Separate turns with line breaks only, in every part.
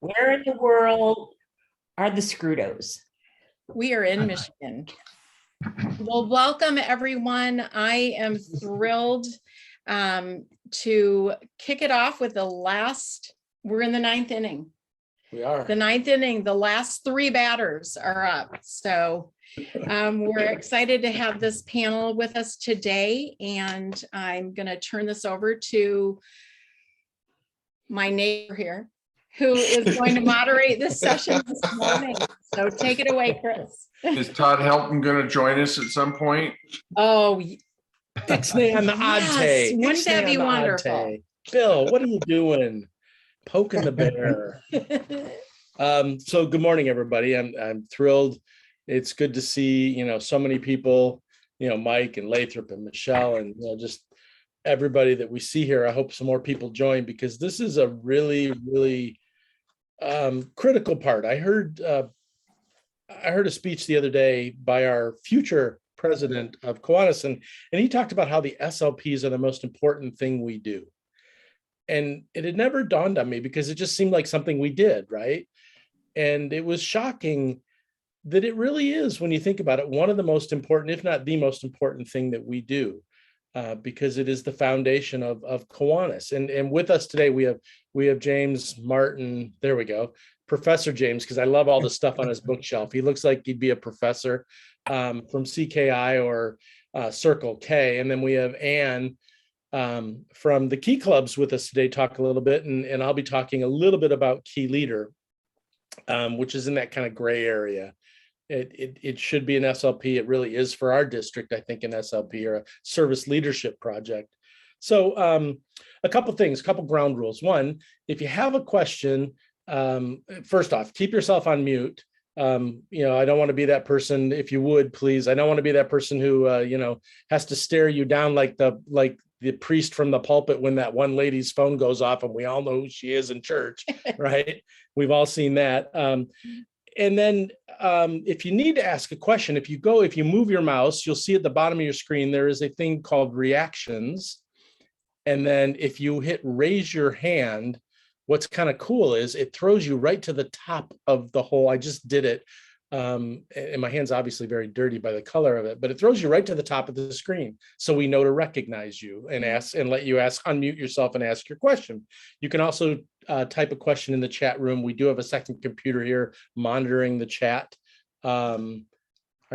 Where in the world are the Scrudos?
We are in Michigan. Well, welcome everyone. I am thrilled to kick it off with we're in the ninth inning.
We are.
The ninth inning, the last three batters are up. So we're excited to have this panel with us today. And I'm going to turn this over to my neighbor here, who is going to moderate this session this morning. So take it away, Chris.
Is Todd Helton going to join us at some point?
Oh,
Ixnay on the odd
yes.
day.
Wouldn't that be wonderful?
Bill, what are you doing? Poking the bear. So good morning, everybody. I'm thrilled. It's good to see, so many people, Mike and Lathrop and Michelle and, just everybody that we see here. I hope some more people join because this is a really, really critical part. I heard a speech the other day by our future president of Kiwanis, and he talked about how the SLPs are the most important thing we do. And it had never dawned on me because it just seemed like something we did, right? And it was shocking that it really is, when you think about it, one of the most important, if not the most important thing that we do, because it is the foundation of Kiwanis. And with us today, we have James Martin. There we go. Professor James, because I love all the stuff on his bookshelf. He looks like he'd be a professor from CKI or Circle K. And then we have Anne from the Key Clubs with us today, talk a little bit. And I'll be talking a little bit about Key Leader, which is in that kind of gray area. It should be an SLP. It really is for our district, I think, an SLP or a service leadership project. So a couple ground rules. One, if you have a question, first off, keep yourself on mute. I don't want to be that person. If you would, please. I don't want to be that person who, has to stare you down like the priest from the pulpit when that one lady's phone goes off and we all know who she is in church, right? We've all seen that. And then if you need to ask a question, if you move your mouse, you'll see at the bottom of your screen, there is a thing called reactions. And then if you hit raise your hand, what's kind of cool is it throws you right to the top of the whole. I just did it. And my hand's obviously very dirty by the color of it, but it throws you right to the top of the screen. So we know to recognize you and let you unmute yourself and ask your question. You can also type a question in the chat room. We do have a second computer here monitoring the chat. Are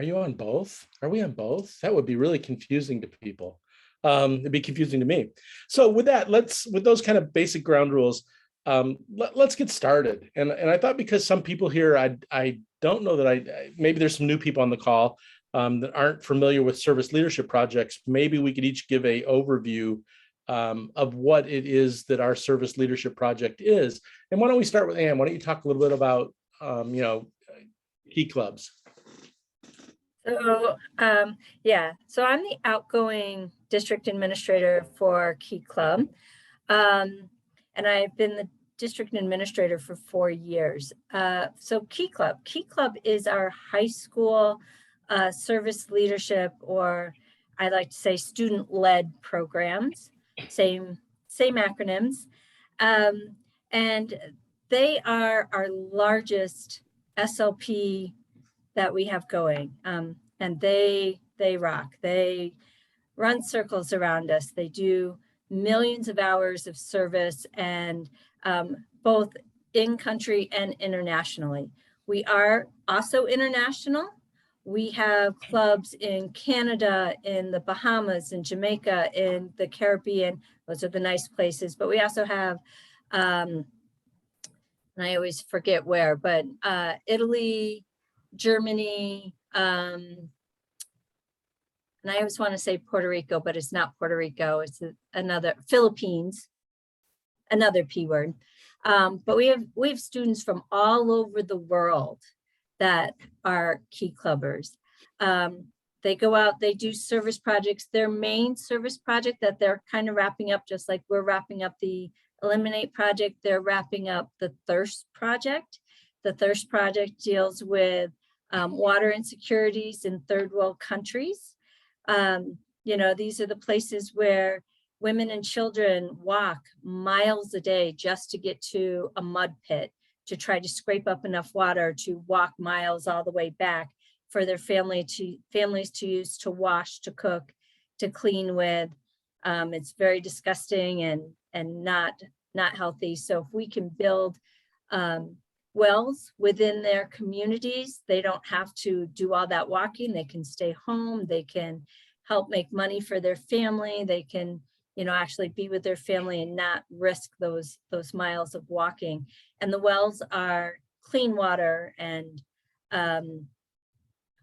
you on both? Are we on both? That would be really confusing to people. It'd be confusing to me. So with that, with those kind of basic ground rules, let's get started. And I thought, because some people here, I don't know that maybe there's some new people on the call that aren't familiar with service leadership projects. Maybe we could each give a overview of what it is that our service leadership project is. And why don't we start with Anne? Why don't you talk a little bit about, Key Clubs?
So, so I'm the outgoing district administrator for Key Club. And I've been the district administrator for 4 years. So Key Club is our high school service leadership, or I like to say student-led programs, same acronyms. And they are our largest SLP that we have going. And they rock. They run circles around us. They do millions of hours of service, and both in country and internationally. We are also international. We have clubs in Canada, in the Bahamas, in Jamaica, in the Caribbean. Those are the nice places. But we also have, and I always forget where, but Italy, Germany, and I always want to say Puerto Rico, but it's not Puerto Rico. It's another Philippines, another P word. But we have students from all over the world that are Key Clubbers. They go out, they do service projects. Their main service project that they're kind of wrapping up, just like we're wrapping up the Eliminate project, they're wrapping up the Thirst project. The Thirst project deals with water insecurities in third world countries. These are the places where women and children walk miles a day just to get to a mud pit to try to scrape up enough water to walk miles all the way back for their families to use to wash, to cook, to clean with. It's very disgusting and not healthy. So if we can build wells within their communities, they don't have to do all that walking. They can stay home. They can help make money for their family. They can, actually be with their family and not risk those miles of walking. And the wells are clean water and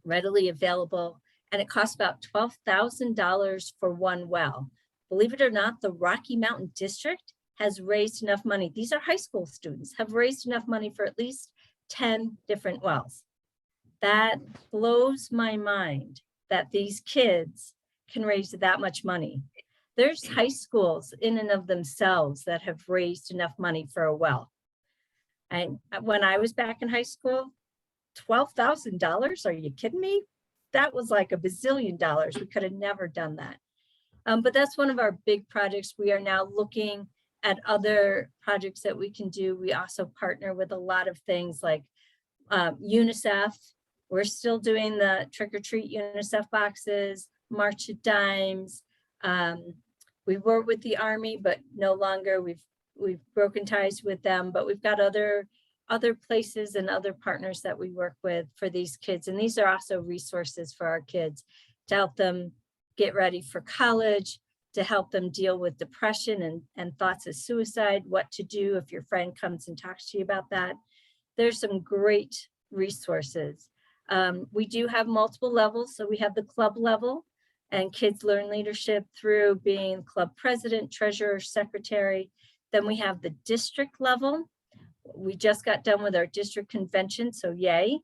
readily available. And it costs about $12,000 for one well. Believe it or not, the Rocky Mountain District has raised enough money. These are high school students, have raised enough money for at least 10 different wells. That blows my mind that these kids can raise that much money. There's high schools in and of themselves that have raised enough money for a well. And when I was back in high school, $12,000, are you kidding me? That was like $1 bazillion. We could have never done that. But that's one of our big projects. We are now looking at other projects that we can do. We also partner with a lot of things like Unicef. We're still doing the trick or treat Unicef boxes, March of Dimes. We were with the Army, but no longer. We've broken ties with them, but we've got other places and other partners that we work with for these kids. And these are also resources for our kids to help them get ready for college, to help them deal with depression and thoughts of suicide, what to do if your friend comes and talks to you about that. There's some great resources. We do have multiple levels. So we have the club level, and kids learn leadership through being club president, treasurer, secretary. Then we have the district level. We just got done with our district convention, so yay.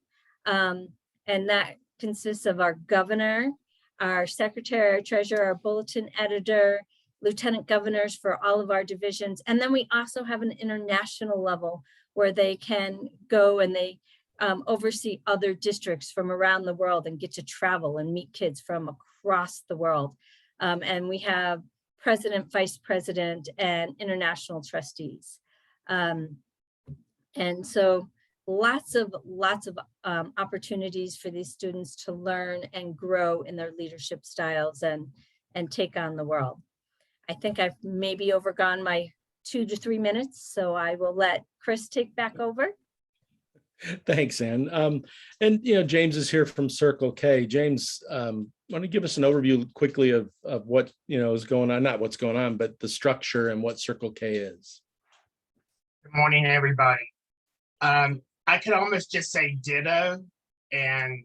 And that consists of our governor, our secretary, our treasurer, our bulletin editor, lieutenant governors for all of our divisions. And then we also have an international level where they can go and they oversee other districts from around the world and get to travel and meet kids from across the world. And we have president, vice president, and international trustees. And so lots of opportunities for these students to learn and grow in their leadership styles and take on the world. I think I've maybe overgone my 2 to 3 minutes, so I will let Chris take back over.
Thanks, Ann. And James is here from Circle K. James, want to give us an overview quickly of what is going on, not what's going on, but the structure and what Circle K is.
Good morning, everybody. I could almost just say ditto and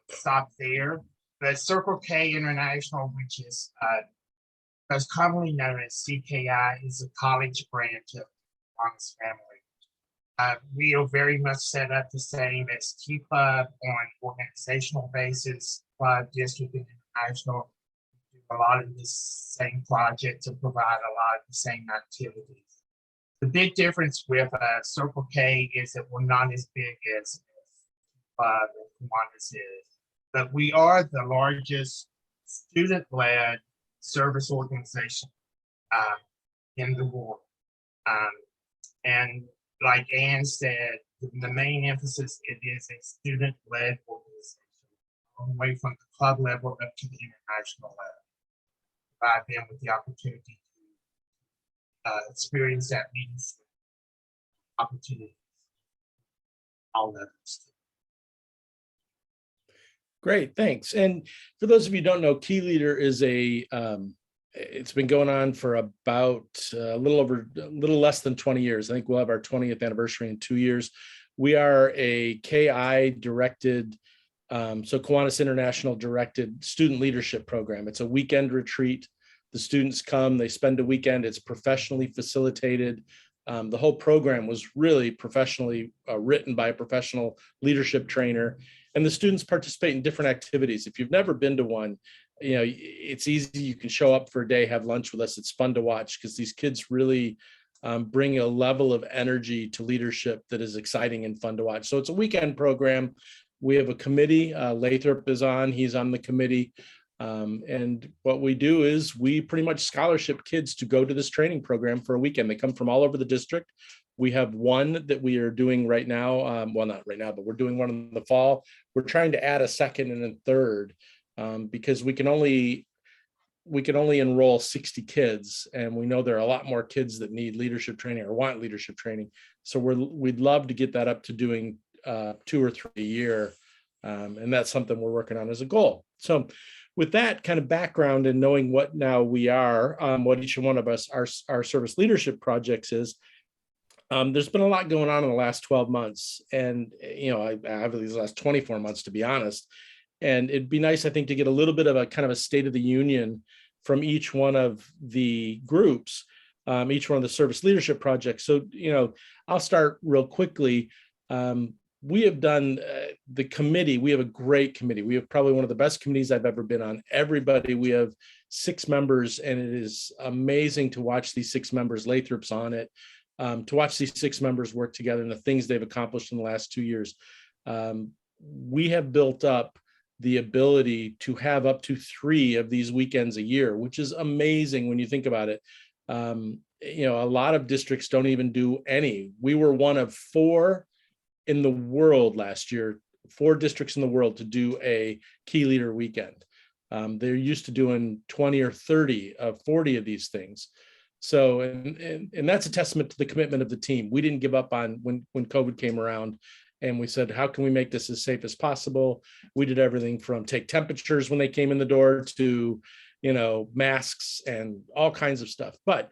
stop there. But Circle K International, which is most commonly known as CKI, is a college branch of Kiwanis family. We are very much set up the same as T Club on organizational basis, club, district, and international. We do a lot of the same projects and provide a lot of the same activities. The big difference with Circle K is that we're not as big as Kiwanis is, but we are the largest student-led service organization in the world. And like Ann said, the main emphasis, it is a student-led organization, all the way from the club level up to the international level. Provide them with the opportunity to experience that leadership opportunity. All levels.
Great, thanks. And for those of you who don't know, Key Leader is it's been going on for about a little less than 20 years. I think we'll have our 20th anniversary in 2 years. We are a KI directed, so Kiwanis International directed student leadership program. It's a weekend retreat. The students come, they spend a weekend. It's professionally facilitated. The whole program was really professionally written by a professional leadership trainer. And the students participate in different activities. If you've never been to one, it's easy. You can show up for a day, have lunch with us. It's fun to watch because these kids really bring a level of energy to leadership that is exciting and fun to watch. So it's a weekend program. We have a committee. Lathrop is on. He's on the committee. And what we do is we pretty much scholarship kids to go to this training program for a weekend. They come from all over the district. We have one that we are doing right now. Well, not right now, but we're doing one in the fall. We're trying to add a second and a third because we can only enroll 60 kids, and we know there are a lot more kids that need leadership training or want leadership training. So we'd love to get that up to doing 2 or 3 a year. And that's something we're working on as a goal. So with that kind of background and knowing what now we are, what each one of us, our service leadership projects is, there's been a lot going on in the last 12 months. And, I have these last 24 months, to be honest. And it'd be nice, I think, to get a little bit of a kind of a state of the union from each one of the groups, each one of the service leadership projects. So, I'll start real quickly. We have done the committee. We have a great committee. We have probably one of the best committees I've ever been on. We have 6 members, and it is amazing to watch these 6 members. Lathrop's on it. To watch these 6 members work together and the things they've accomplished in the last 2 years. We have built up the ability to have up to 3 of these weekends a year, which is amazing when you think about it. A lot of districts don't even do any. We were one of 4 in the world last year, 4 districts in the world to do a key leader weekend. They're used to doing 20 or 30 of 40 of these things. So, and that's a testament to the commitment of the team. We didn't give up on when COVID came around, and we said, how can we make this as safe as possible? We did everything from take temperatures when they came in the door to, masks and all kinds of stuff. But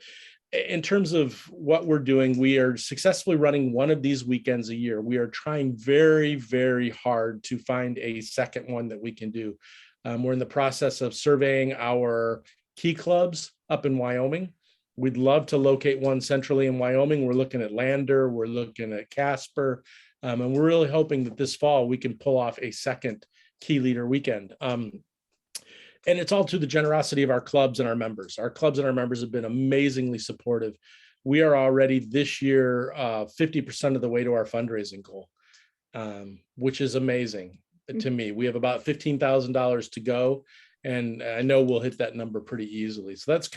in terms of what we're doing, we are successfully running one of these weekends a year. We are trying very, very hard to find a second one that we can do. We're in the process of surveying our key clubs up in Wyoming. We'd love to locate one centrally in Wyoming. We're looking at Lander, we're looking at Casper, and we're really hoping that this fall we can pull off a second key leader weekend. And it's all to the generosity of our clubs and our members. Our clubs and our members have been amazingly supportive. We are already this year 50% of the way to our fundraising goal, which is amazing to me. We have about $15,000 to go, and I know we'll hit that number pretty easily. So that's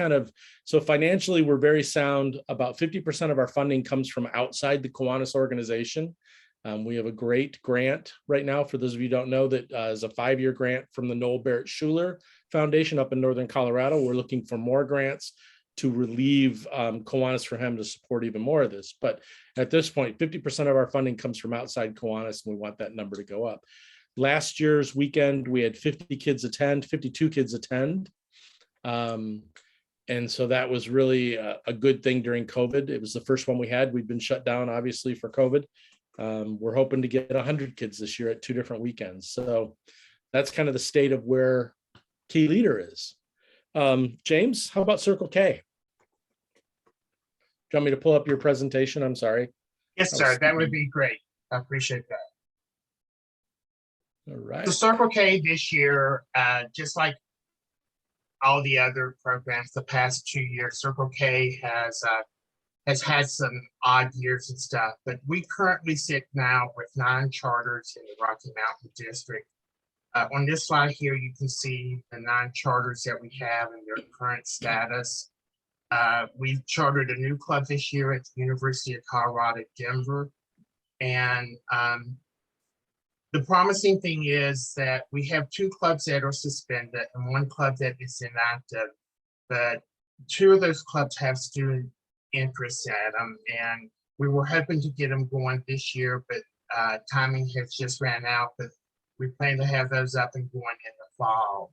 so financially, we're very sound. About 50% of our funding comes from outside the Kiwanis organization. We have a great grant right now, for those of you who don't know, that is a 5-year grant from the Noel Barrett Schuler Foundation up in Northern Colorado. We're looking for more grants to relieve Kiwanis for him to support even more of this. But at this point, 50% of our funding comes from outside Kiwanis, and we want that number to go up. Last year's weekend, we had 52 kids attend. And so that was really a good thing during COVID. It was the first one we had. We'd been shut down, obviously, for COVID. We're hoping to get 100 kids this year at 2 different weekends. So that's kind of the state of where Key Leader is. James, how about Circle K? Do you want me to pull up your presentation? I'm sorry.
Yes, sir. That would be great. I appreciate that.
All right.
The Circle K this year, just like all the other programs the past 2 years, Circle K has had some odd years and stuff, but we currently sit now with 9 charters in the Rocky Mountain District. On this slide here, you can see the 9 charters that we have and their current status. We chartered a new club this year at the University of Colorado, Denver. And the promising thing is that we have 2 clubs that are suspended and 1 club that is inactive, but 2 of those clubs have student interest at them, and we were hoping to get them going this year, but timing has just ran out, but we plan to have those up and going in the fall.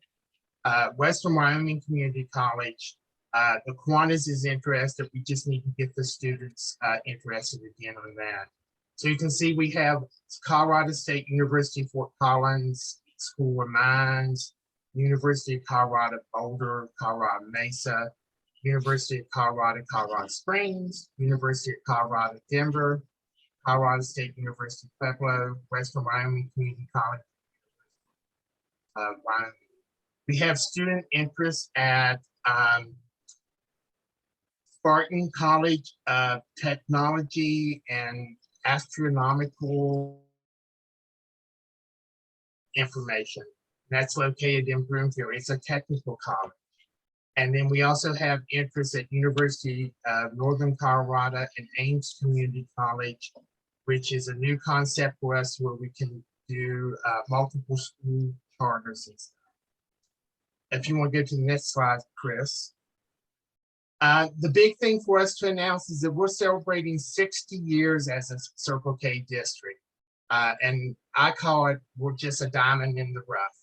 Western Wyoming Community College, the Kiwanis is interested. We just need to get the students interested again on that. So you can see we have Colorado State University, Fort Collins, School of Mines, University of Colorado Boulder, Colorado Mesa, University of Colorado, Colorado Springs, University of Colorado, Denver, Colorado State University, Pueblo, Western Wyoming Community College, Wyoming. We have student interest at Spartan College of Technology and Astronomical Information. That's located in Broomfield. It's a technical college. And then we also have interest at University of Northern Colorado and Ames Community College, which is a new concept for us where we can do multiple school charters and stuff. If you want to go to the next slide, Chris. The big thing for us to announce is that we're celebrating 60 years as a Circle K district. And I call it, we're just a diamond in the rough.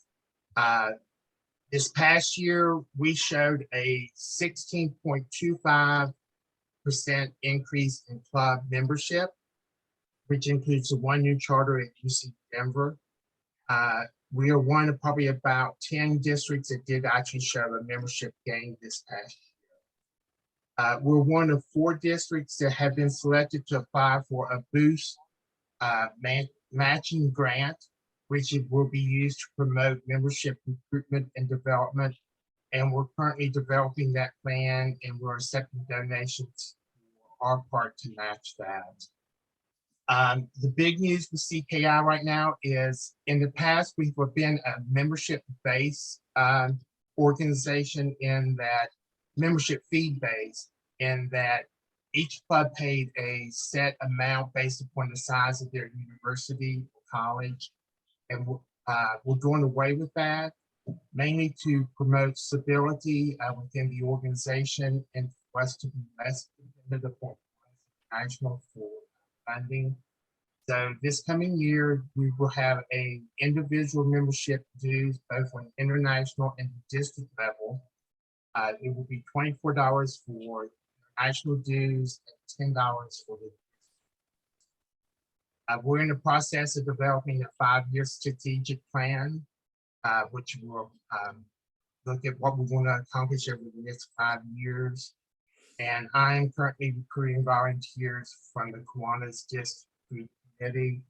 This past year, we showed a 16.25% increase in club membership, which includes the one new charter at UC Denver. We are one of probably about 10 districts that did actually show a membership gain this past year. We're one of 4 districts that have been selected to apply for a boost matching grant, which will be used to promote membership recruitment and development. And we're currently developing that plan, and we're accepting donations for our part to match that. The big news with CKI right now is in the past, we've been a membership-based organization in that membership fee-based, in that each club paid a set amount based upon the size of their university or college. And we're doing away with that, mainly to promote stability within the organization and for us to be less dependent upon national for funding. So this coming year, we will have a individual membership dues both on international and district level. It will be $24 for national dues and $10 for the we're in the process of developing a 5-year strategic plan, which will look at what we want to accomplish over the next 5 years. And I am currently recruiting volunteers from the Kiwanis District Committee,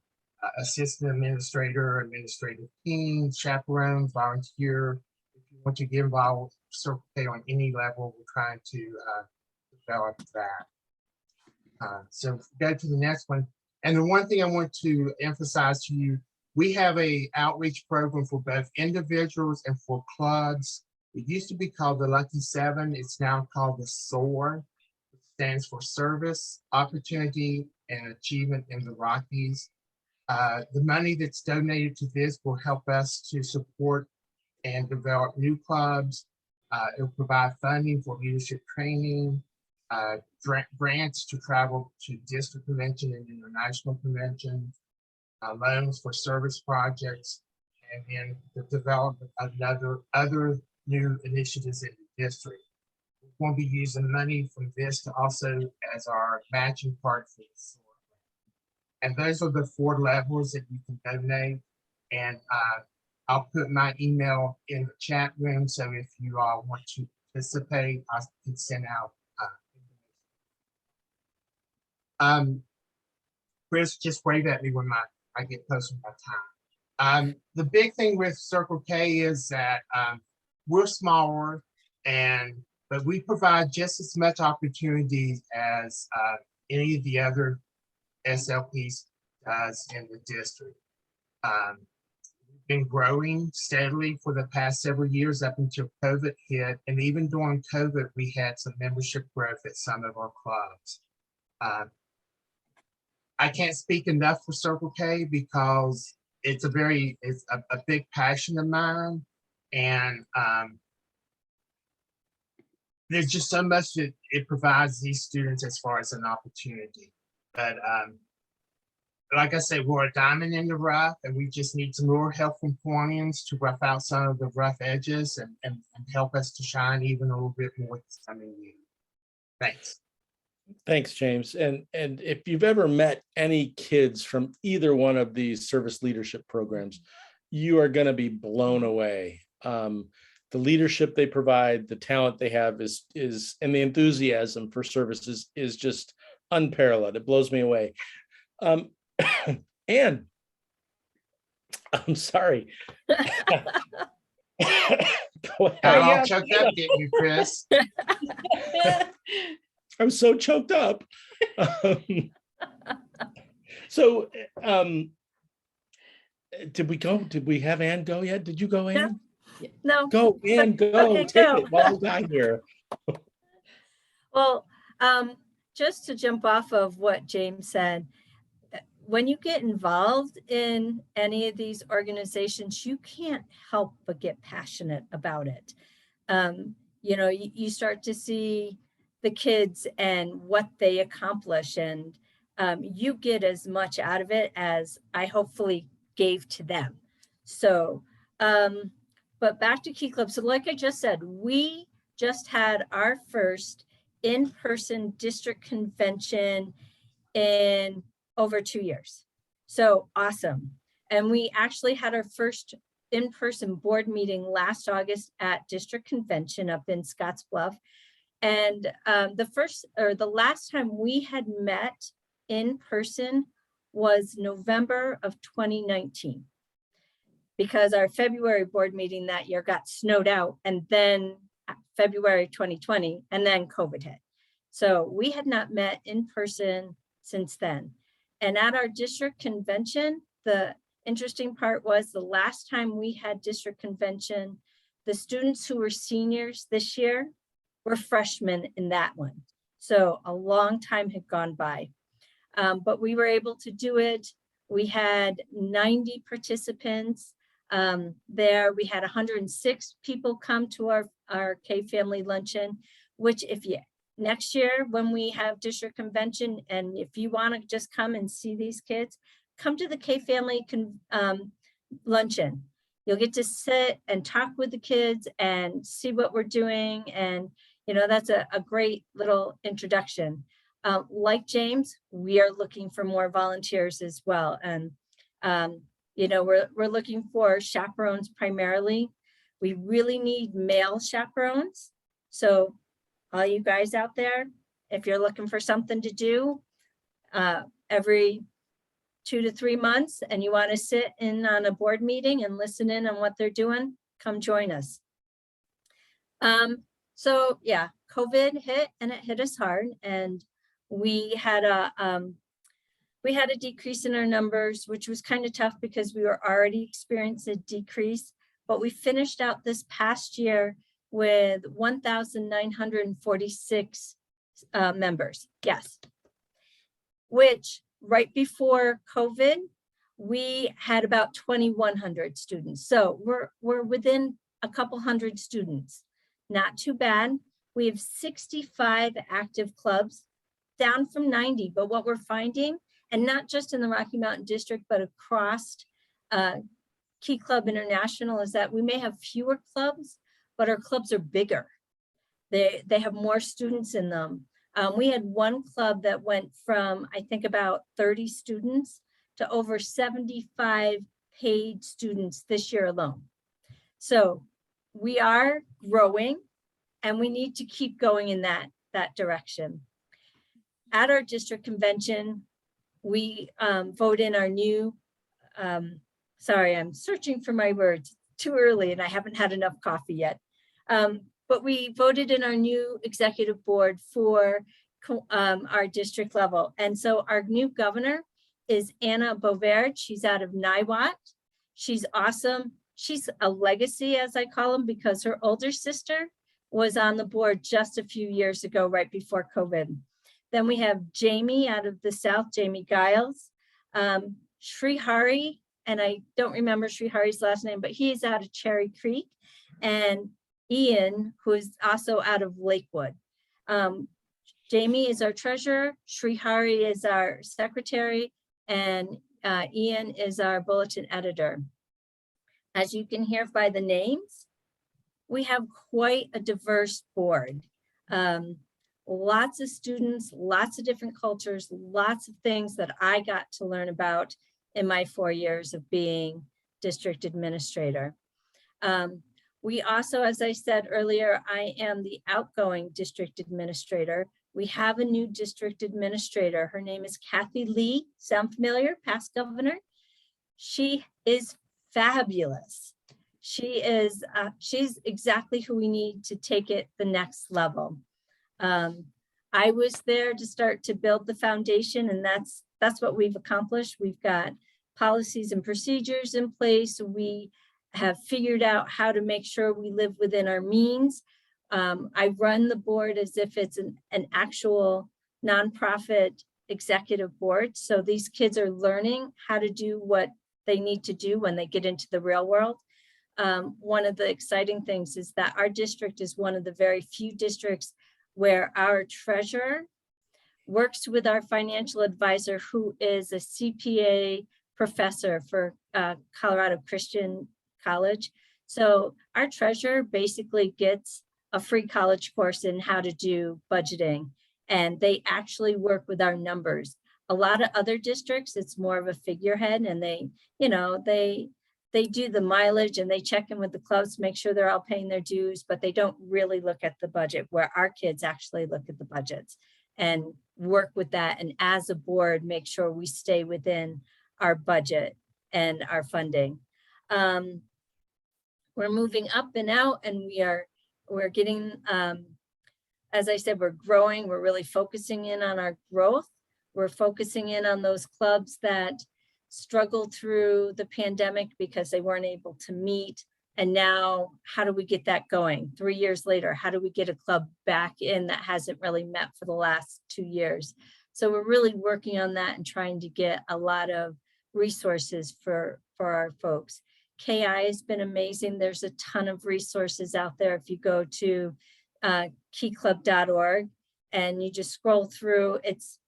assistant administrator, administrative team, chaperones, volunteer. If you want to get involved, Circle K on any level, we're trying to develop that. So go to the next one. And the one thing I want to emphasize to you, we have a outreach program for both individuals and for clubs. It used to be called the Lucky 7. It's now called the SOAR. It stands for Service, Opportunity, and Achievement in the Rockies. The money that's donated to this will help us to support and develop new clubs. It will provide funding for leadership training, grants to travel to district convention and international conventions, loans for service projects, and then the development of other new initiatives in the district. We won't be using money from this to also as our matching part for the SOAR. And those are the 4 levels that you can donate. And I'll put my email in the chat room. So if you all want to participate, I can send out Chris, just wave at me when I get close to my time. The big thing with Circle K is that we're smaller, but we provide just as much opportunities as any of the other SLPs does in the district. We've been growing steadily for the past several years up until COVID hit, and even during COVID, we had some membership growth at some of our clubs. I can't speak enough for Circle K because it's a big passion of mine, and there's just so much that it provides these students as far as an opportunity. But like I said, we're a diamond in the rough, and we just need some more help from Kiwanians to rough out some of the rough edges and help us to shine even a little bit more this coming year. Thanks.
Thanks, James. And if you've ever met any kids from either one of these service leadership programs, you are going to be blown away. The leadership they provide, the talent they have is and the enthusiasm for services is just unparalleled. It blows me away. And I'm sorry.
Got all choked up, didn't you, Chris?
I'm so choked up. Did we have Ann go yet? Did you go, Ann?
No.
Go, Ann, go,
Okay,
take
go.
it while we got here.
Well, just to jump off of what James said, when you get involved in any of these organizations, you can't help but get passionate about it. You know, you start to see the kids and what they accomplish, and you get as much out of it as I hopefully gave to them. So, but back to Key Club. So like I just said, we just had our first in-person district convention in over 2 years. So awesome. And we actually had our first in-person board meeting last August at district convention up in Scottsbluff. And the last time we had met in person was November of 2019. Because our February board meeting that year got snowed out, and then February 2020, and then COVID hit. So we had not met in person since then. And at our district convention, the interesting part was the last time we had district convention, the students who were seniors this year were freshmen in that one. So a long time had gone by, but we were able to do it. We had 90 participants there. We had 106 people come to our K family luncheon, which next year when we have district convention, and if you want to just come and see these kids, come to the K family luncheon. You'll get to sit and talk with the kids and see what we're doing. And, you know, that's a great little introduction. Like James, we are looking for more volunteers as well. And, you know, we're looking for chaperones primarily. We really need male chaperones. So all you guys out there, if you're looking for something to do every 2 to 3 months and you want to sit in on a board meeting and listen in on what they're doing, come join us. So yeah, COVID hit and it hit us hard, and we had a decrease in our numbers, which was kind of tough because we were already experiencing a decrease, but we finished out this past year with 1,946 members. Yes. Which right before COVID, we had about 2,100 students. So we're within a couple hundred students. Not too bad. We have 65 active clubs, down from 90. But what we're finding, and not just in the Rocky Mountain District, but across Key Club International, is that we may have fewer clubs, but our clubs are bigger. They have more students in them. We had one club that went from, I think, about 30 students to over 75 paid students this year alone. So we are growing, and we need to keep going in that direction. At our district convention, we vote in our new, sorry, I'm searching for my words, too early and I haven't had enough coffee yet. But we voted in our new executive board for our district level. And so our new governor is Anna Bovaird. She's out of Niwot. She's awesome. She's a legacy, as I call them, because her older sister was on the board just a few years ago, right before COVID. Then we have Jamie out of the South, Jamie Giles, Sri Hari, and I don't remember Sri Hari's last name, but he's out of Cherry Creek, and Ian, who is also out of Lakewood. Jamie is our treasurer, Sri Hari is our secretary, and Ian is our bulletin editor. As you can hear by the names, we have quite a diverse board. Lots of students, lots of different cultures, lots of things that I got to learn about in my 4 years of being district administrator. We also, as I said earlier, I am the outgoing district administrator. We have a new district administrator. Her name is Kathy Lee. Sound familiar? Past governor. She is fabulous. She's exactly who we need to take it the next level. I was there to start to build the foundation, and that's what we've accomplished. We've got policies and procedures in place. We have figured out how to make sure we live within our means. I run the board as if it's an actual nonprofit executive board. So these kids are learning how to do what they need to do when they get into the real world. One of the exciting things is that our district is one of the very few districts where our treasurer works with our financial advisor, who is a CPA professor for Colorado Christian College. So our treasurer basically gets a free college course in how to do budgeting, and they actually work with our numbers. A lot of other districts, it's more of a figurehead, and they do the mileage and they check in with the clubs to make sure they're all paying their dues, but they don't really look at the budget, where our kids actually look at the budgets and work with that. And as a board, make sure we stay within our budget and our funding. We're moving up and out, and we're getting, as I said, we're growing. We're really focusing in on our growth. We're focusing in on those clubs that struggled through the pandemic because they weren't able to meet. And now, how do we get that going? 3 years later, how do we get a club back in that hasn't really met for the last 2 years? So we're really working on that and trying to get a lot of resources for our folks. KI has been amazing. There's a ton of resources out there. If you go to keyclub.org and you just scroll through, it's,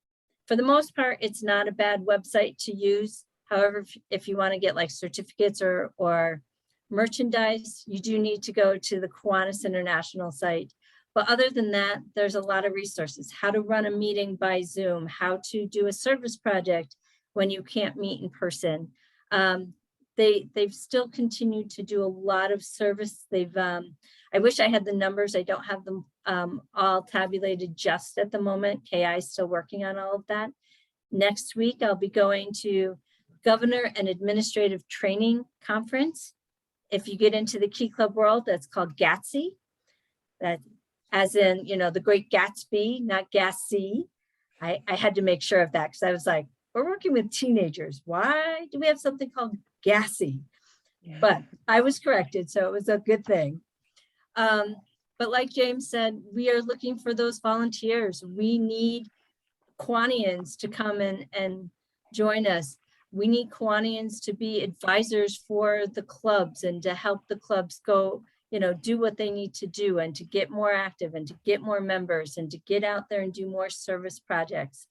for the most part, it's not a bad website to use. However, if you want to get like certificates or merchandise, you do need to go to the Kiwanis International site. But other than that, there's a lot of resources. How to run a meeting by Zoom, how to do a service project when you can't meet in person. They've still continued to do a lot of service. I wish I had the numbers. I don't have them all tabulated just at the moment. KI is still working on all of that. Next week, I'll be going to Governor and Administrative Training Conference. If you get into the Key Club world, that's called GATSI. That, as in, the Great Gatsby, not Gatsy. I had to make sure of that because I was like, we're working with teenagers. Why do we have something called GASI? But I was corrected, so it was a good thing. But like James said, we are looking for those volunteers. We need Kiwanians to come and join us. We need Kiwanians to be advisors for the clubs and to help the clubs go, do what they need to do and to get more active and to get more members and to get out there and do more service projects.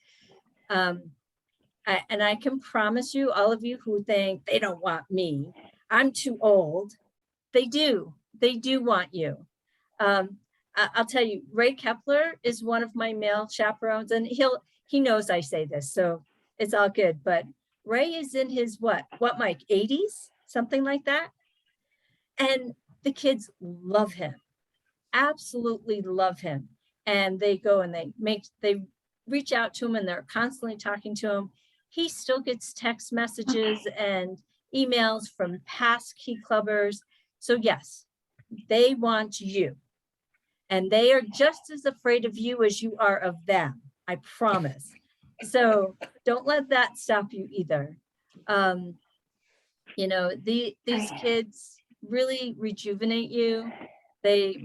And I can promise you, all of you who think they don't want me, I'm too old, they do want you. I'll tell you, Ray Kepler is one of my male chaperones, and he knows I say this, so it's all good. But Ray is in his what Mike, 80s, something like that. And the kids love him, absolutely love him. And they go and they reach out to him and they're constantly talking to him. He still gets text messages and emails from past Key Clubbers. So yes, they want you. And they are just as afraid of you as you are of them, I promise. So don't let that stop you either. These kids really rejuvenate you. They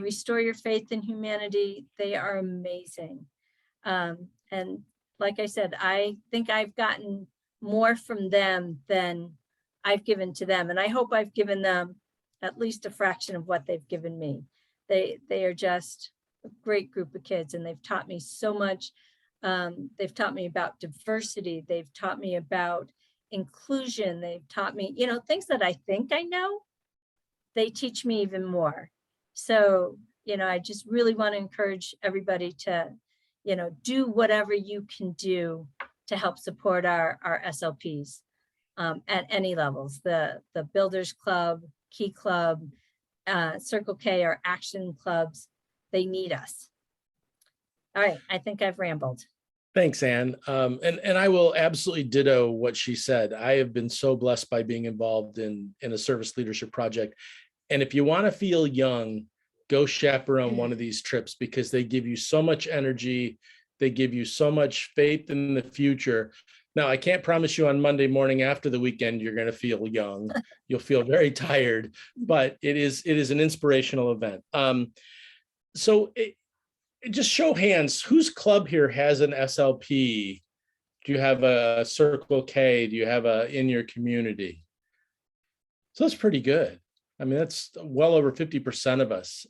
restore your faith in humanity. They are amazing. And like I said, I think I've gotten more from them than I've given to them. And I hope I've given them at least a fraction of what they've given me. They are just a great group of kids, and they've taught me so much. They've taught me about diversity. They've taught me about inclusion. They've taught me, things that I think I know, they teach me even more. So, I just really want to encourage everybody to, do whatever you can do to help support our SLPs at any levels, the Builders Club, Key Club, Circle K, or Action Clubs. They need us. All right, I think I've rambled.
Thanks, Ann. And I will absolutely ditto what she said. I have been so blessed by being involved in a service leadership project. And if you want to feel young, go chaperone one of these trips, because they give you so much energy. They give you so much faith in the future. Now, I can't promise you on Monday morning after the weekend, you're going to feel young. You'll feel very tired, but it is an inspirational event. So just show hands, whose club here has an SLP? Do you have a Circle K? Do you have a in your community? So that's pretty good. I mean, that's well over 50% of us.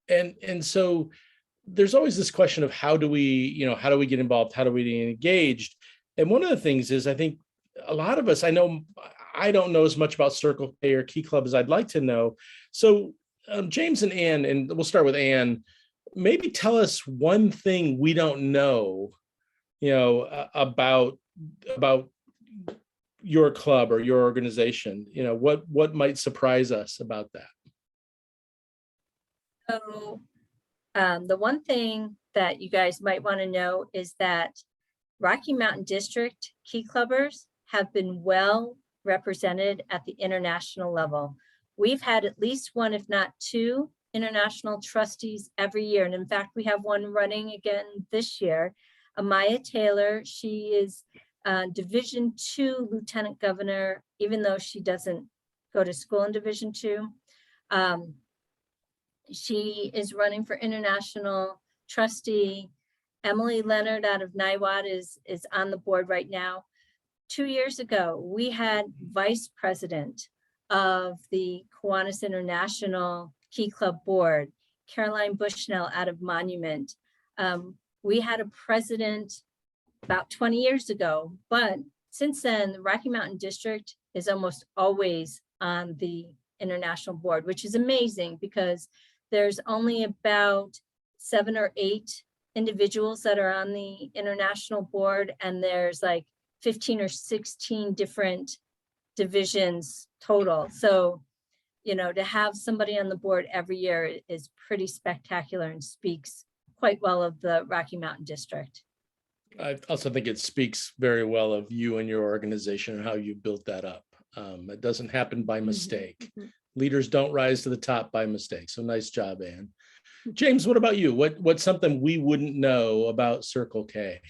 And so there's always this question of how do we get involved? How do we get engaged? And one of the things is, I think a lot of us, I know I don't know as much about Circle K or Key Club as I'd like to know. So James and Ann, and we'll start with Ann, maybe tell us one thing we don't know, about your club or your organization. What might surprise us about that?
So the one thing that you guys might want to know is that Rocky Mountain District Key Clubbers have been well represented at the international level. We've had at least one, if not two, international trustees every year. And in fact, we have one running again this year. Amaya Taylor, she is Division II Lieutenant Governor, even though she doesn't go to school in Division II. She is running for international trustee. Emily Leonard out of Niwot is on the board right now. 2 years ago, we had vice president of the Kiwanis International Key Club Board, Caroline Bushnell out of Monument. We had a president about 20 years ago, but since then, the Rocky Mountain District is almost always on the international board, which is amazing because there's only about 7 or 8 individuals that are on the international board, and there's like 15 or 16 different divisions total. So, to have somebody on the board every year is pretty spectacular and speaks quite well of the Rocky Mountain District.
I also think it speaks very well of you and your organization and how you built that up. It doesn't happen by mistake. Leaders don't rise to the top by mistake. So nice job, Ann. James, what about you? What's something we wouldn't know about Circle K?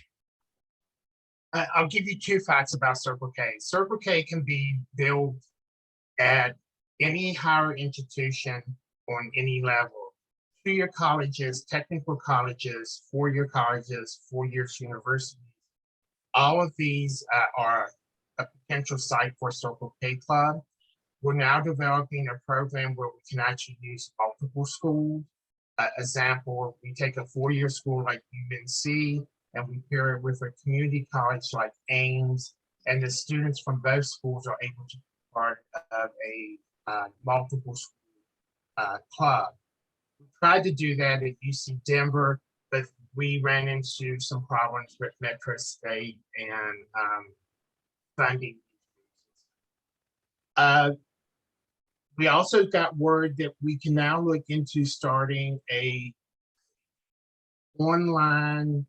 I'll give you 2 facts about Circle K. Circle K can be built at any higher institution on any level. 2-year colleges, technical colleges, 4-year colleges, 4-year universities. All of these are a potential site for Circle K Club. We're now developing a program where we can actually use multiple schools. Example, we take a 4-year school like UNC and we pair it with a community college like Ames, and the students from both schools are able to be part of a multiple school club. We tried to do that at UC Denver, but we ran into some problems with Metro State and funding. We also got word that we can now look into starting a online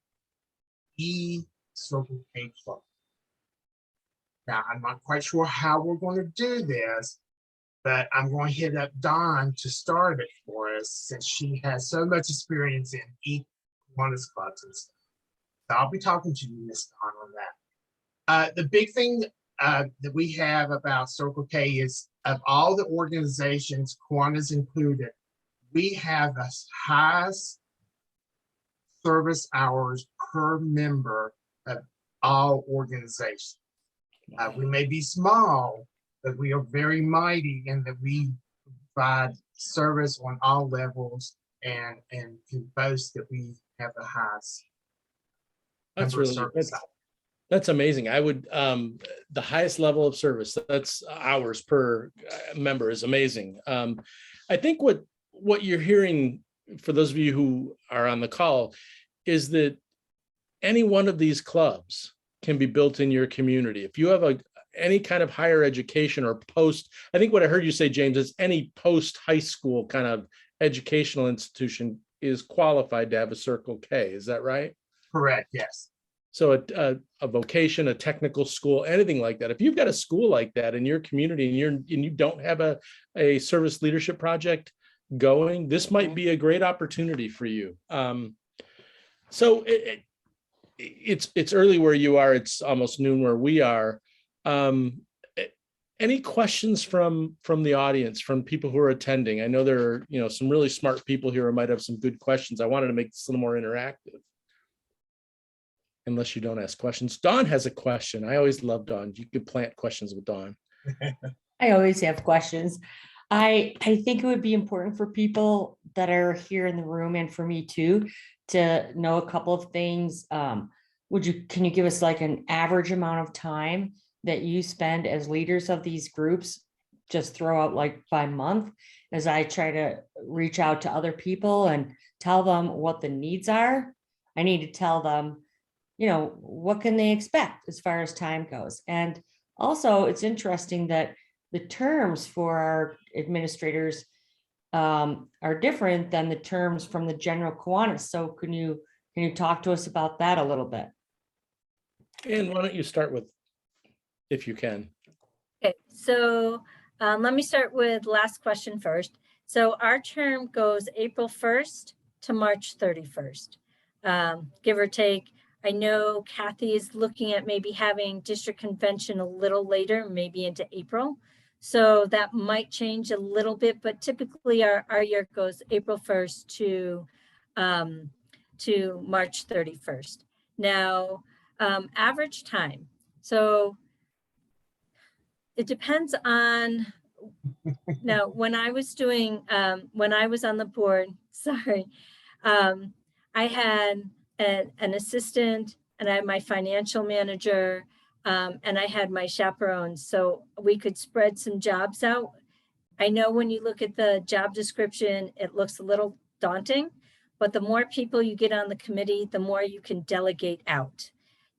Circle K Club. Now, I'm not quite sure how we're going to do this, but I'm going to hit up Dawn to start it for us since she has so much experience in Kiwanis clubs and stuff. So I'll be talking to you, Miss Dawn, on that. The big thing that we have about Circle K is of all the organizations, Kiwanis included, we have the highest service hours per member of all organizations. We may be small, but we are very mighty in that we provide service on all levels and can boast that we have the highest.
That's amazing. I would the highest level of service, that's hours per member, is amazing. I think what you're hearing, for those of you who are on the call, is that any one of these clubs can be built in your community. If you have any kind of higher education or post, I think what I heard you say, James, is any post high school kind of educational institution is qualified to have a Circle K. Is that right?
Correct. Yes.
So a vocation, a technical school, anything like that. If you've got a school like that in your community and you don't have a service leadership project going, this might be a great opportunity for you. So it's early where you are. It's almost noon where we are. Any questions from the audience, from people who are attending? I know there are, some really smart people here who might have some good questions. I wanted to make this a little more interactive. Unless you don't ask questions. Dawn has a question. I always love Dawn. You could plant questions with Dawn.
I always have questions. I think it would be important for people that are here in the room and for me too, to know a couple of things. Can you give us like an average amount of time that you spend as leaders of these groups? Just throw out like by month, as I try to reach out to other people and tell them what the needs are. I need to tell them, what can they expect as far as time goes? And also it's interesting that the terms for our administrators are different than the terms from the general Kiwanis. So can you talk to us about that a little bit?
And why don't you start with, if you can.
Okay, so let me start with last question first. So our term goes April 1st to March 31st, give or take. I know Kathy is looking at maybe having district convention a little later, maybe into April. So that might change a little bit, but typically our year goes April 1st to March 31st. Now, average time. So it depends on, now, when I was on the board, sorry, I had an assistant, and I had my financial manager, and I had my chaperones, so we could spread some jobs out. I know when you look at the job description, it looks a little daunting, but the more people you get on the committee, the more you can delegate out.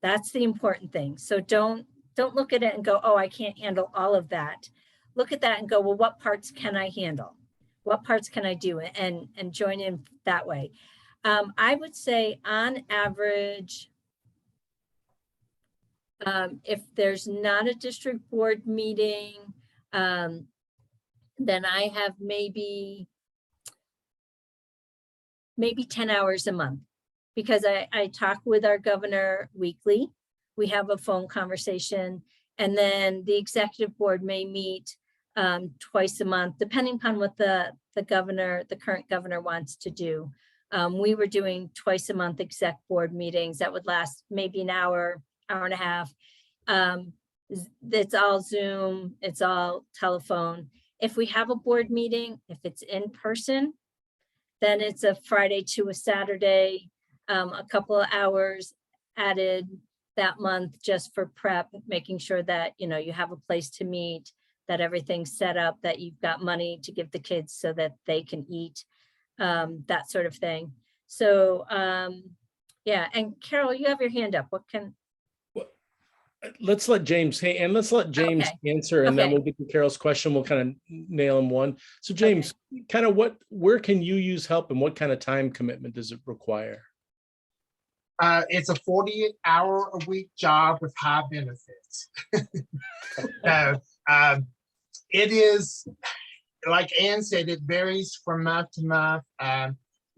That's the important thing. So don't look at it and go, oh, I can't handle all of that. Look at that and go, well, what parts can I handle? What parts can I do? And join in that way. I would say on average, if there's not a district board meeting, then I have maybe 10 hours a month, because I talk with our governor weekly. We have a phone conversation, and then the executive board may meet twice a month, depending upon what the current governor wants to do. We were doing twice a month exec board meetings that would last maybe an hour and a half. It's all Zoom, it's all telephone. If we have a board meeting, if it's in person, then it's a Friday to a Saturday, a couple of hours added that month just for prep, making sure that, you have a place to meet, that everything's set up, that you've got money to give the kids so that they can eat, that sort of thing. So, yeah. And Carol, you have your hand up.
Let's let James
Okay.
answer, and then
Okay.
we'll get to Carol's question. We'll kind of nail him one. So James, kind of where can you use help, and what kind of time commitment does it require?
It's a 40-hour-a-week job with high benefits. So, it is, like Ann said, it varies from month to month,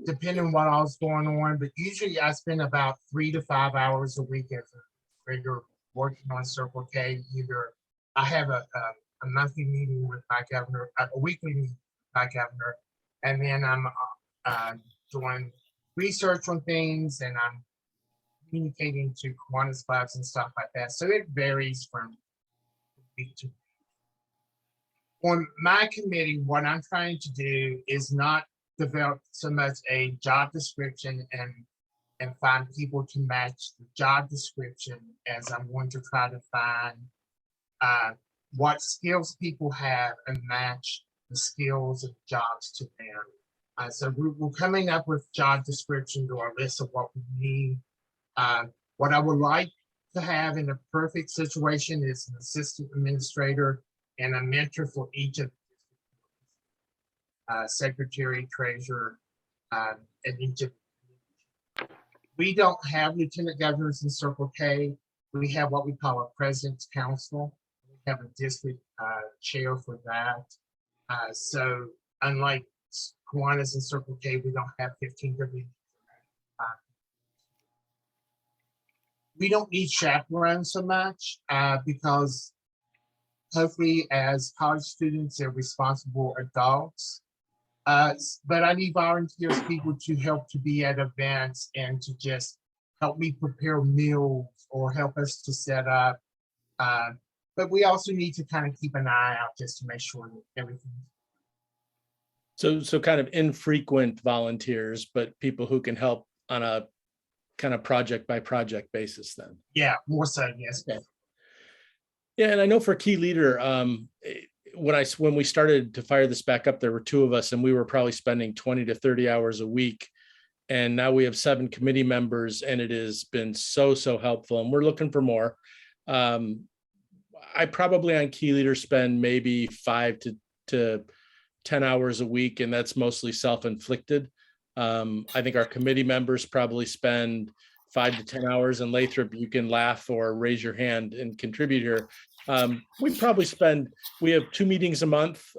depending on what all's going on. But usually I spend about 3 to 5 hours a week as a regular working on Circle K. Either I have a monthly meeting with my governor, a weekly meeting with my governor, and then I'm doing research on things, and I'm communicating to Kiwanis clubs and stuff like that. So it varies from week to week. On my committee, what I'm trying to do is not develop so much a job description and find people to match the job description, as I'm going to try to find what skills people have and match the skills of jobs to them. So we're coming up with job descriptions or a list of what we need. What I would like to have in a perfect situation is an assistant administrator and a mentor for each of secretary, treasurer, and each of. We don't have lieutenant governors in Circle K. We have what we call a president's council. We have a district chair for that. So unlike Kiwanis and Circle K, we don't have 15 different. we don't need chaperones so much because hopefully as college students, they're responsible adults. But I need volunteers, people to help to be at events and to just help me prepare meals or help us to set up. But we also need to kind of keep an eye out just to make sure that everything.
So kind of infrequent volunteers, but people who can help on a kind of project by project basis then.
Yeah, more so, yes.
Okay. Yeah, and I know for Key Leader, when we started to fire this back up, there were 2 of us, and we were probably spending 20 to 30 hours a week. And now we have 7 committee members, and it has been so helpful. And we're looking for more. I probably on Key Leader spend maybe 5 to 10 hours a week, and that's mostly self-inflicted. I think our committee members probably spend 5 to 10 hours, and Lathrop, you can laugh or raise your hand and contribute here. We have 2 meetings a month.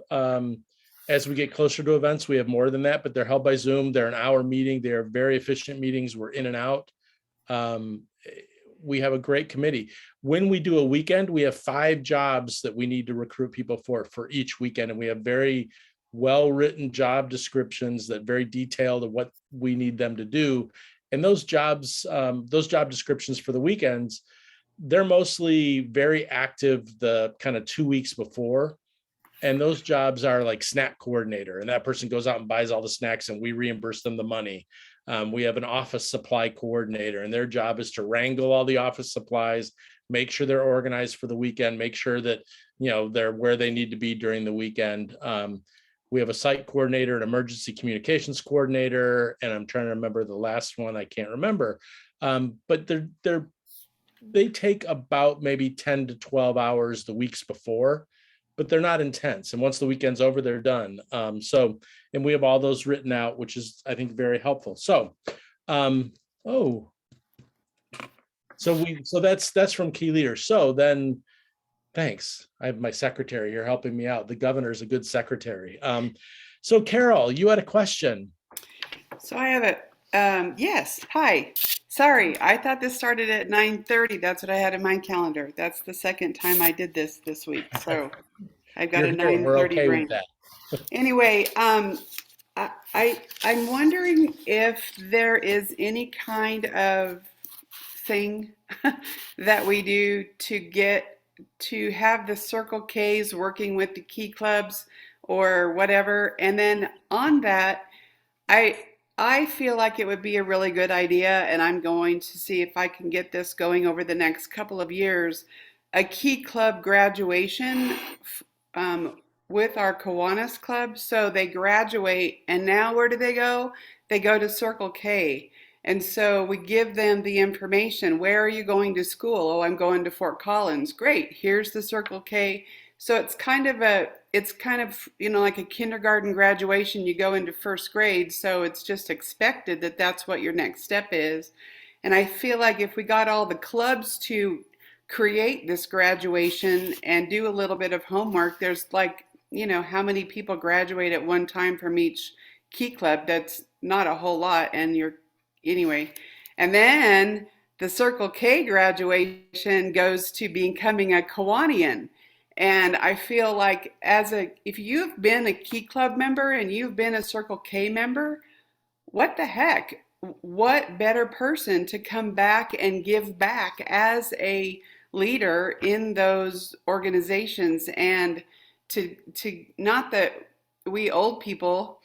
As we get closer to events, we have more than that, but they're held by Zoom. They're an hour meeting. They are very efficient meetings. We're in and out. We have a great committee. When we do a weekend, we have 5 jobs that we need to recruit people for each weekend. And we have very well-written job descriptions that very detailed of what we need them to do. And those job descriptions for the weekends, they're mostly very active the kind of 2 weeks before. And those jobs are like snack coordinator, and that person goes out and buys all the snacks and we reimburse them the money. We have an office supply coordinator, and their job is to wrangle all the office supplies, make sure they're organized for the weekend, make sure that, they're where they need to be during the weekend. We have a site coordinator, an emergency communications coordinator, and I'm trying to remember the last one. I can't remember. But they take about maybe 10 to 12 hours the weeks before, but they're not intense. And once the weekend's over, they're done. And we have all those written out, which is, I think, very helpful. So that's from Key Leader. So then, thanks. I have my secretary here helping me out. The governor's a good secretary. So Carol, you had a question.
So I have yes. Hi. Sorry, I thought this started at 9:30. That's what I had in my calendar. That's the second time I did this week. So I've got a 9:30
We're okay
brain.
with that.
Anyway, I'm wondering if there is any kind of thing that we do to have the Circle K's working with the key clubs or whatever. And then on that, I feel like it would be a really good idea, and I'm going to see if I can get this going over the next couple of years, a key club graduation with our Kiwanis Club. So they graduate, and now where do they go? They go to Circle K. And so we give them the information. Where are you going to school? Oh, I'm going to Fort Collins. Great. Here's the Circle K. So it's kind of like a kindergarten graduation. You go into first grade, so it's just expected that that's what your next step is. And I feel like if we got all the clubs to create this graduation and do a little bit of homework, there's how many people graduate at one time from each key club? That's not a whole lot. And anyway. And then the Circle K graduation goes to becoming a Kiwanian. And I feel like if you've been a Key Club member and you've been a Circle K member, what the heck? What better person to come back and give back as a leader in those organizations, and to not that we old people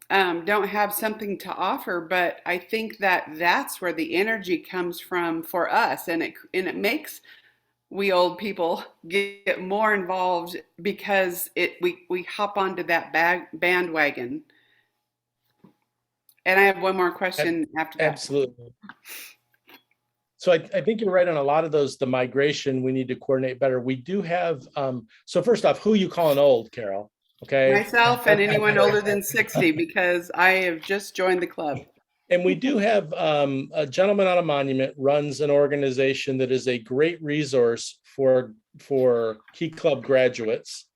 don't have something to offer, but I think that's where the energy comes from for us, and it makes we old people get more involved because we hop onto that bandwagon. And I have one more question after that.
Absolutely. So I think you're right on a lot of those. The migration, we need to coordinate better. We do have, so first off, who you calling old, Carol? Okay.
Myself and anyone older than 60, because I have just joined the club.
And we do have a gentleman on a monument runs an organization that is a great resource for Key Club graduates,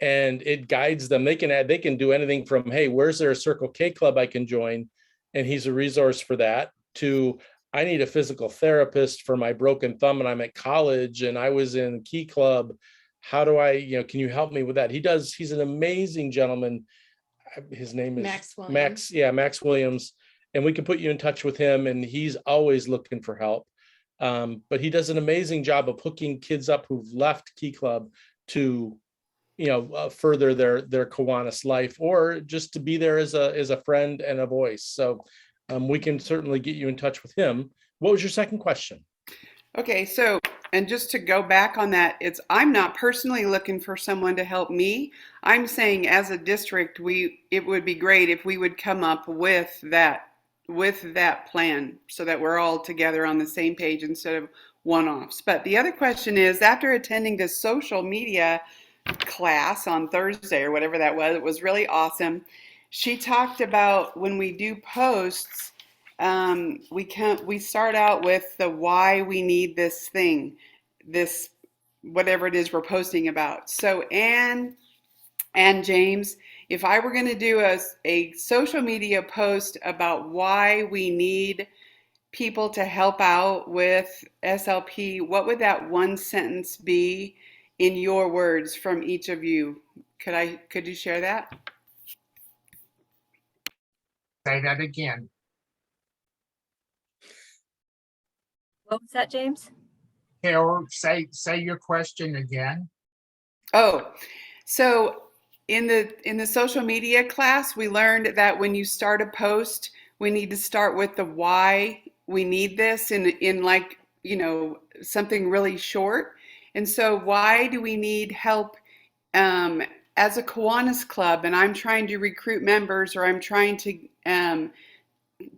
and it guides them. They can do anything from, hey, where's there a Circle K club I can join? And he's a resource for that, to I need a physical therapist for my broken thumb and I'm at college and I was in Key Club. How do I, can you help me with that? He's an amazing gentleman. His name is
Max Williams.
Max. Yeah, Max Williams. And we can put you in touch with him, and he's always looking for help. But he does an amazing job of hooking kids up who've left Key Club to, further their Kiwanis life, or just to be there as a friend and a voice. So we can certainly get you in touch with him. What was your second question?
Okay, so, and just to go back on that, I'm not personally looking for someone to help me. I'm saying as a district, it would be great if we would come up with that plan so that we're all together on the same page instead of one-offs. But the other question is, after attending the social media class on Thursday or whatever that was, it was really awesome. She talked about when we do posts, we start out with the why we need this thing, this whatever it is we're posting about. So Anne and James, if I were going to do a social media post about why we need people to help out with SLP, what would that one sentence be in your words from each of you? Could you share that?
Say that again.
What was that, James?
Carol, say your question again.
Oh, so in the social media class, we learned that when you start a post, we need to start with the why we need this in like, something really short. And so why do we need help as a Kiwanis club, and I'm trying to recruit members, or I'm trying to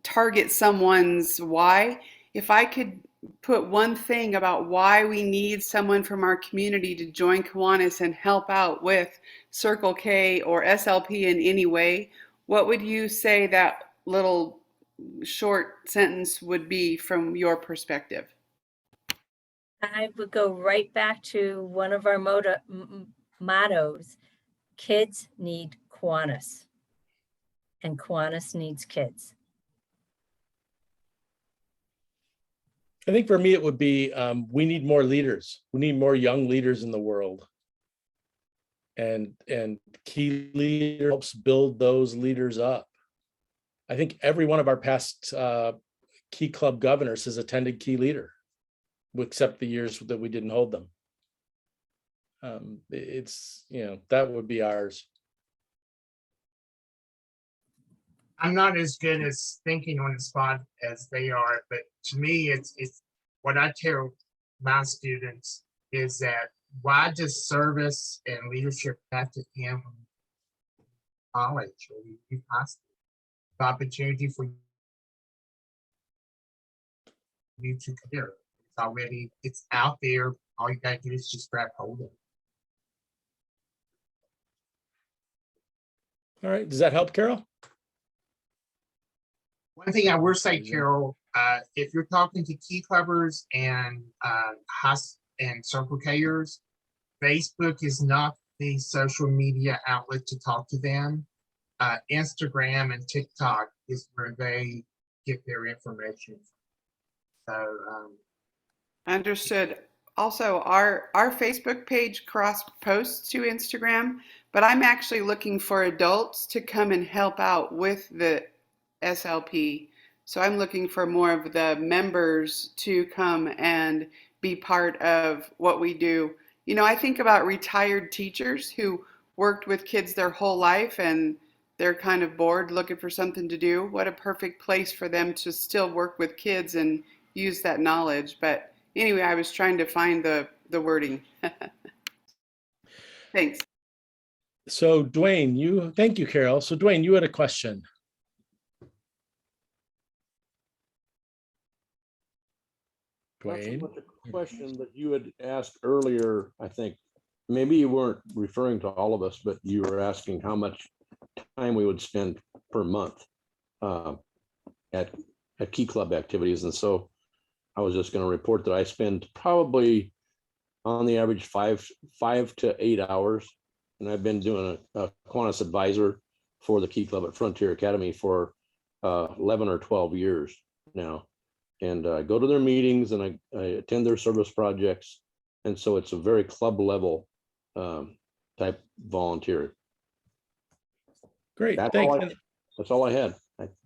target someone's why? If I could put one thing about why we need someone from our community to join Kiwanis and help out with Circle K or SLP in any way, what would you say that little short sentence would be from your perspective?
I would go right back to one of our mottos. Kids need Kiwanis, and Kiwanis needs kids.
I think for me, it would be, we need more leaders. We need more young leaders in the world. And Key Leader helps build those leaders up. I think every one of our past Key Club governors has attended Key Leader, except the years that we didn't hold them. That would be ours.
I'm not as good as thinking on the spot as they are, but to me, it's what I tell my students is that why does service and leadership have to end in college or high school? The opportunity for you to career. It's out there. All you gotta do is just grab hold of it.
All right. Does that help, Carol?
One thing I will say, Carol, if you're talking to Key Clubbers and Circle Kers, Facebook is not the social media outlet to talk to them. Instagram and TikTok is where they get their information. So
Understood. Also, our Facebook page cross posts to Instagram, but I'm actually looking for adults to come and help out with the SLP. So I'm looking for more of the members to come and be part of what we do. I think about retired teachers who worked with kids their whole life and they're kind of bored looking for something to do. What a perfect place for them to still work with kids and use that knowledge. But anyway, I was trying to find the wording. Thanks.
So Dwayne, thank you, Carol. So Dwayne, you had a question. Dwayne,
Not so much a question that you had asked earlier. I think maybe you weren't referring to all of us, but you were asking how much time we would spend per month at Key Club activities. And so I was just going to report that I spend probably on the average 5 to 8 hours. And I've been doing a Kiwanis advisor for the Key Club at Frontier Academy for 11 or 12 years now. and I go to their meetings and I attend their service projects. And so it's a very club level type volunteer.
Great,
That's
thanks.
that's all I had.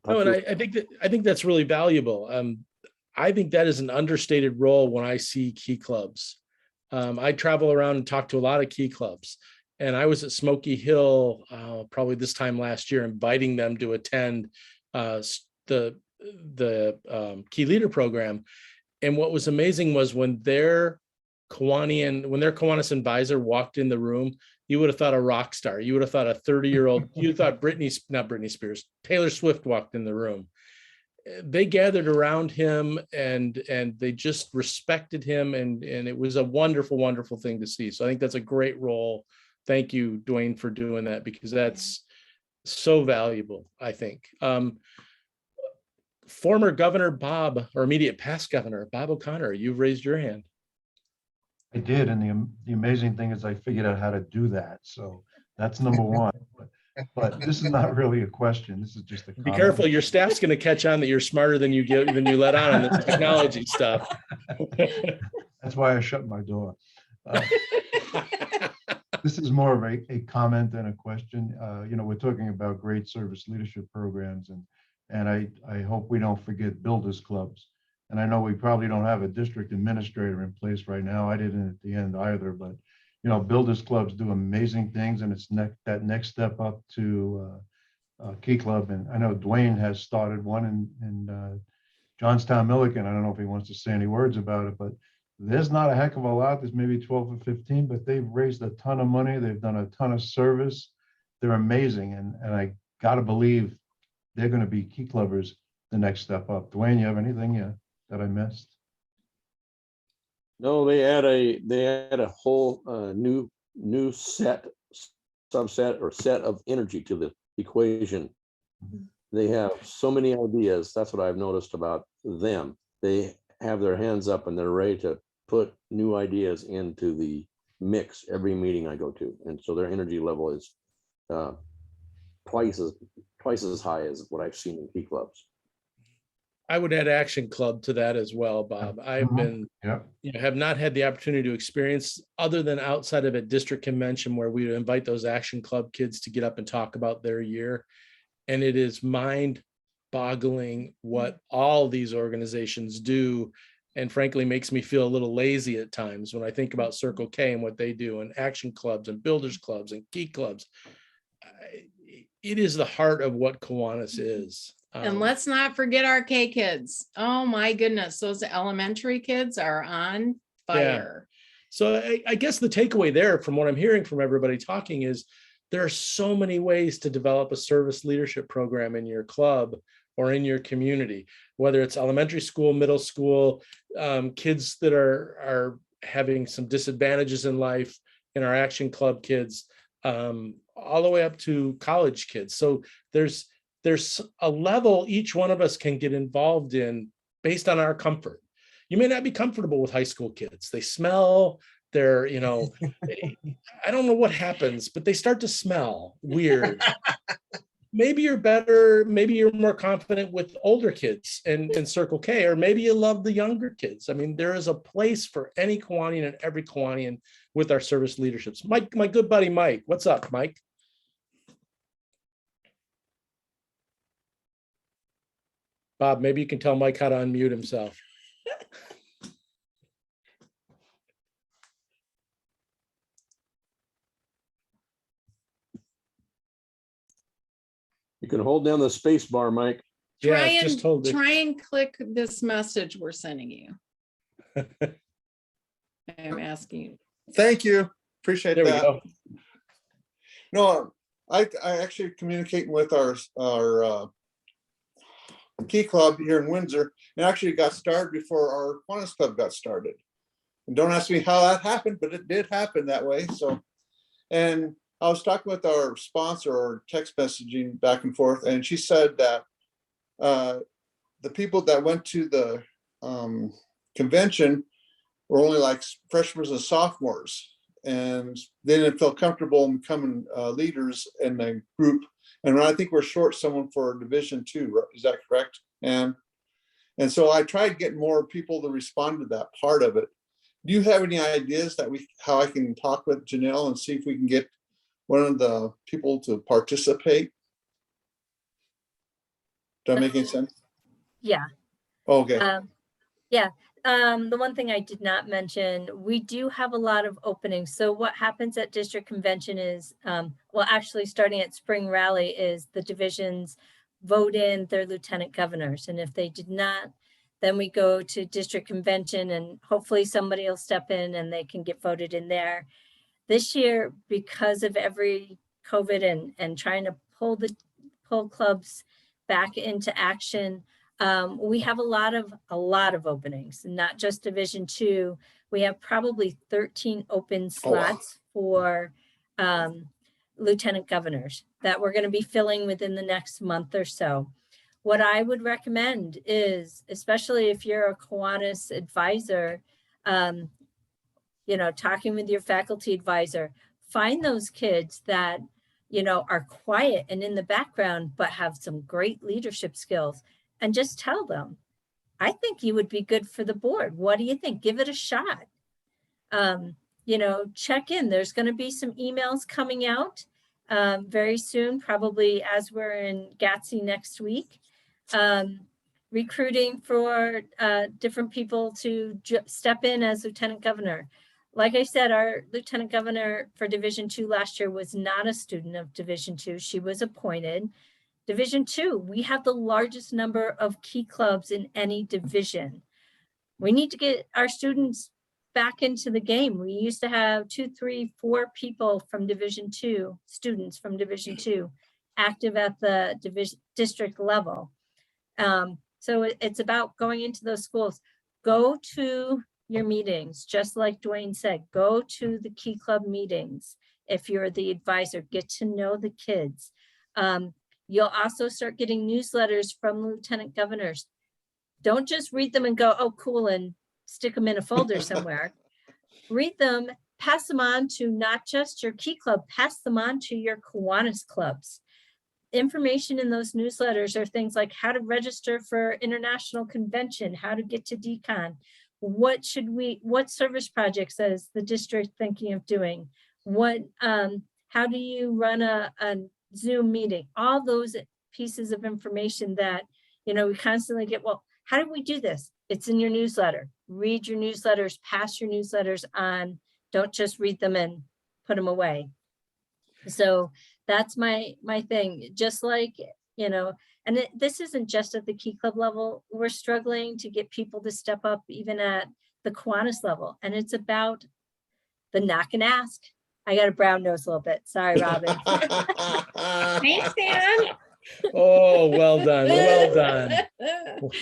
Oh, and I think that's really valuable. I think that is an understated role when I see key clubs. I travel around and talk to a lot of key clubs, and I was at Smoky Hill probably this time last year, inviting them to attend the Key Leader program. And what was amazing was when their Kiwanis advisor walked in the room, you would have thought a rock star. You would have thought a 30-year-old, you thought not Britney Spears, Taylor Swift walked in the room. They gathered around him and they just respected him. And it was a wonderful, wonderful thing to see. So I think that's a great role. Thank you, Dwayne, for doing that, because that's so valuable, I think. Former Governor Bob, or immediate past Governor Bob O'Connor, you've raised your hand.
I did, and the amazing thing is I figured out how to do that. So that's number one. But this is not really a question. This is just a
Be
comment.
careful, your staff's going to catch on that you're smarter than you let on this technology stuff.
That's why I shut my door. This is more of a comment than a question. We're talking about great service leadership programs, and I hope we don't forget builders clubs. And I know we probably don't have a district administrator in place right now. I didn't at the end either, but builders clubs do amazing things, and it's that next step up to Key Club. And I know Dwayne has started one in Johnstown Milliken. I don't know if he wants to say any words about it, but there's not a heck of a lot. There's maybe 12 or 15, but they've raised a ton of money. They've done a ton of service. They're amazing, and I got to believe they're going to be Key Clubbers the next step up. Dwayne, you have anything that I missed?
No, they add a whole new subset of energy to the equation. They have so many ideas. That's what I've noticed about them. They have their hands up and they're ready to put new ideas into the mix every meeting I go to, and so their energy level is twice as high as what I've seen in key clubs.
I would add Action Club to that as well, Bob. I've been, have not had the opportunity to experience, other than outside of a district convention where we invite those Action Club kids to get up and talk about their year. And it is mind-boggling what all these organizations do, and frankly makes me feel a little lazy at times when I think about Circle K and what they do, and Action Clubs and Builders Clubs and Key Clubs. It is the heart of what Kiwanis is.
And let's not forget our K kids. Oh my goodness, those elementary kids are on fire.
Yeah. So I guess the takeaway there from what I'm hearing from everybody talking is there are so many ways to develop a service leadership program in your club or in your community, whether it's elementary school, middle school, kids that are having some disadvantages in life, in our Action Club kids, all the way up to college kids. So there's a level each one of us can get involved in based on our comfort. You may not be comfortable with high school kids. They smell, I don't know what happens, but they start to smell weird. Maybe you're better, maybe you're more confident with older kids in Circle K, or maybe you love the younger kids. I mean, there is a place for any Kiwanian and every Kiwanian with our service leaderships. Mike, my good buddy, Mike, what's up, Mike? Bob, maybe you can tell Mike how to unmute himself.
You can hold down the space bar, Mike.
Try and click this message we're sending you. I'm asking you.
Thank you. Appreciate
There
that.
we go.
No, I actually communicating with our Key Club here in Windsor, and actually got started before our Kiwanis Club got started. And don't ask me how that happened, but it did happen that way. So, and I was talking with our sponsor or text messaging back and forth, and she said that the people that went to the convention were only like freshmen and sophomores, and they didn't feel comfortable in becoming leaders in the group. And I think we're short someone for Division II. Is that correct? And And so I tried getting more people to respond to that part of it. Do you have any ideas that how I can talk with Janelle and see if we can get one of the people to participate? Does that make any sense?
Yeah.
Okay.
Yeah. The one thing I did not mention, we do have a lot of openings. So what happens at district convention is, well, actually starting at spring rally is the divisions vote in their lieutenant governors. And if they did not, then we go to district convention and hopefully somebody will step in and they can get voted in there. This year, because of every COVID and trying to pull clubs back into action, we have a lot of openings, not just Division II. We have probably 13 open slots for lieutenant governors that we're going to be filling within the next month or so. What I would recommend is, especially if you're a Kiwanis advisor, talking with your faculty advisor, find those kids that, are quiet and in the background, but have some great leadership skills, and just tell them, I think you would be good for the board. What do you think? Give it a shot. Check in. There's going to be some emails coming out very soon, probably as we're in Gatsby next week, recruiting for different people to step in as lieutenant governor. Like I said, our lieutenant governor for Division II last year was not a student of Division II. She was appointed. Division II, we have the largest number of key clubs in any division. We need to get our students back into the game. We used to have 2, 3, 4 people from Division II, students from Division II, active at the district level. So it's about going into those schools. Go to your meetings, just like Dwayne said, go to the key club meetings. If you're the advisor, get to know the kids. You'll also start getting newsletters from lieutenant governors. Don't just read them and go, oh, cool, and stick them in a folder somewhere. Read them, pass them on to not just your key club, pass them on to your Kiwanis clubs. Information in those newsletters are things like how to register for international convention, how to get to decon, what service projects is the district thinking of doing, how do you run a Zoom meeting, all those pieces of information that, we constantly get, well, how do we do this? It's in your newsletter. Read your newsletters, pass your newsletters on, don't just read them and put them away. So that's my thing, just like, and this isn't just at the key club level. We're struggling to get people to step up even at the Kiwanis level. And it's about the knock and ask. I got a brown nose a little bit. Sorry, Robin.
Thanks, Dan.
Oh, well done. Well done.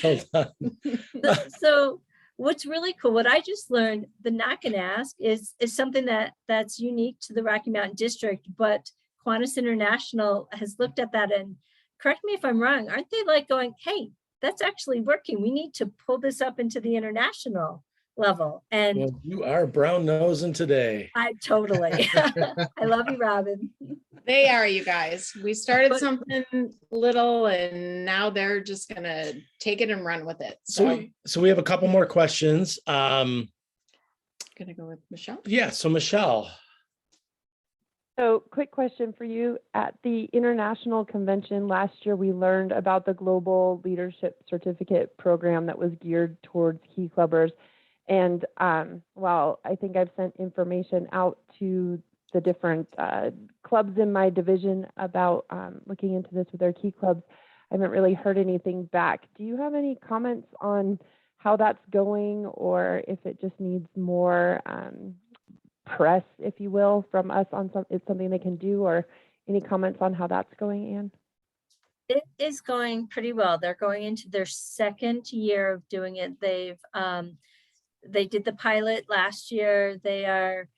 Well done.
So what's really cool, what I just learned, the knock and ask is something that's unique to the Rocky Mountain District, but Kiwanis International has looked at that, and correct me if I'm wrong, aren't they like going, hey, that's actually working. We need to pull this up into the international level. And
well, you are brown nosing today.
I totally, I love you, Robin.
They are, you guys. We started something little and now they're just going to take it and run with it.
So we have a couple more questions.
Going to go with Michelle.
Yeah. So Michelle.
So quick question for you. At the international convention last year, we learned about the Global Leadership Certificate program that was geared towards key clubbers. And while I think I've sent information out to the different clubs in my division about looking into this with their key clubs, I haven't really heard anything back. Do you have any comments on how that's going, or if it just needs more press, if you will, from us on it's something they can do, or any comments on how that's going, Anne?
It is going pretty well. They're going into their second year of doing it. They did the pilot last year. They are